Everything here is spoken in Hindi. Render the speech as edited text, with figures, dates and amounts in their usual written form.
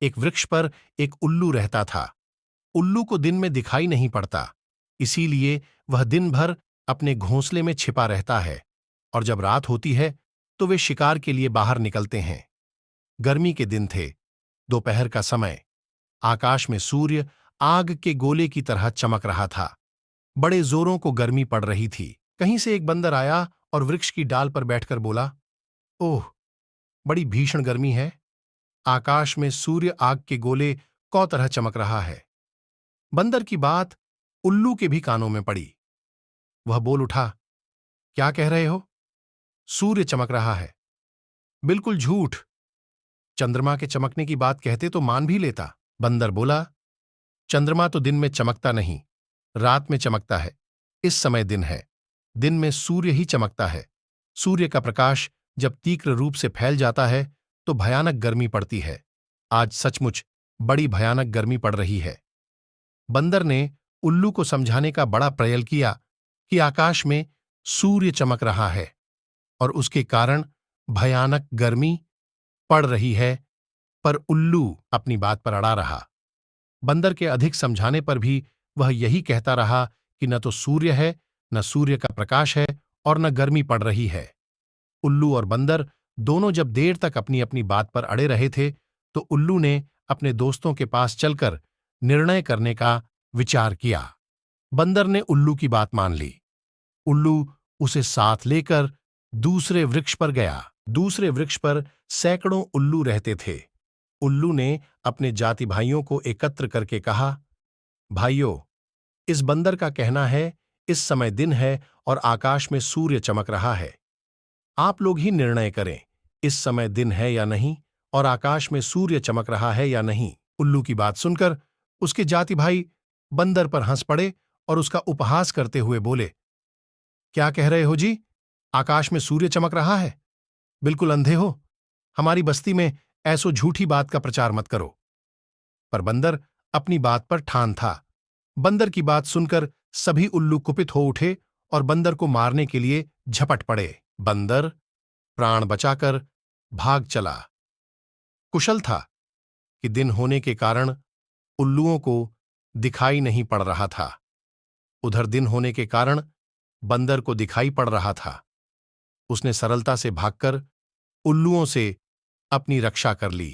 एक वृक्ष पर एक उल्लू रहता था। उल्लू को दिन में दिखाई नहीं पड़ता, इसीलिए वह दिन भर अपने घोंसले में छिपा रहता है और जब रात होती है तो वे शिकार के लिए बाहर निकलते हैं। गर्मी के दिन थे, दोपहर का समय। आकाश में सूर्य आग के गोले की तरह चमक रहा था। बड़े जोरों को गर्मी पड़ रही थी। कहीं से एक बंदर आया और वृक्ष की डाल पर बैठकर बोला, ओह, बड़ी भीषण गर्मी है। आकाश में सूर्य आग के गोले कौ तरह चमक रहा है। बंदर की बात उल्लू के भी कानों में पड़ी। वह बोल उठा, क्या कह रहे हो? सूर्य चमक रहा है। बिल्कुल झूठ। चंद्रमा के चमकने की बात कहते तो मान भी लेता। बंदर बोला, चंद्रमा तो दिन में चमकता नहीं, रात में चमकता है। इस समय दिन है, दिन में सूर्य ही चमकता है। सूर्य का प्रकाश जब तीव्र रूप से फैल जाता है तो भयानक गर्मी पड़ती है। आज सचमुच बड़ी भयानक गर्मी पड़ रही है। बंदर ने उल्लू को समझाने का बड़ा प्रयत्न किया कि आकाश में सूर्य चमक रहा है और उसके कारण भयानक गर्मी पड़ रही है, पर उल्लू अपनी बात पर अड़ा रहा। बंदर के अधिक समझाने पर भी वह यही कहता रहा कि न तो सूर्य है, न सूर्य का प्रकाश है और न गर्मी पड़ रही है। उल्लू और बंदर दोनों जब देर तक अपनी अपनी बात पर अड़े रहे थे तो उल्लू ने अपने दोस्तों के पास चलकर निर्णय करने का विचार किया। बंदर ने उल्लू की बात मान ली। उल्लू उसे साथ लेकर दूसरे वृक्ष पर गया। दूसरे वृक्ष पर सैकड़ों उल्लू रहते थे। उल्लू ने अपने जाति भाइयों को एकत्र करके कहा, भाइयों, इस बंदर का कहना है इस समय दिन है और आकाश में सूर्य चमक रहा है। आप लोग ही निर्णय करें, इस समय दिन है या नहीं और आकाश में सूर्य चमक रहा है या नहीं। उल्लू की बात सुनकर उसके जाति भाई बंदर पर हंस पड़े और उसका उपहास करते हुए बोले, क्या कह रहे हो जी? आकाश में सूर्य चमक रहा है? बिल्कुल अंधे हो। हमारी बस्ती में ऐसो झूठी बात का प्रचार मत करो। पर बंदर अपनी बात पर ठान था। बंदर की बात सुनकर सभी उल्लू कुपित हो उठे और बंदर को मारने के लिए झपट पड़े। बंदर प्राण बचाकर भाग चला। कुशल था कि दिन होने के कारण उल्लुओं को दिखाई नहीं पड़ रहा था। उधर दिन होने के कारण बंदर को दिखाई पड़ रहा था। उसने सरलता से भागकर उल्लुओं से अपनी रक्षा कर ली।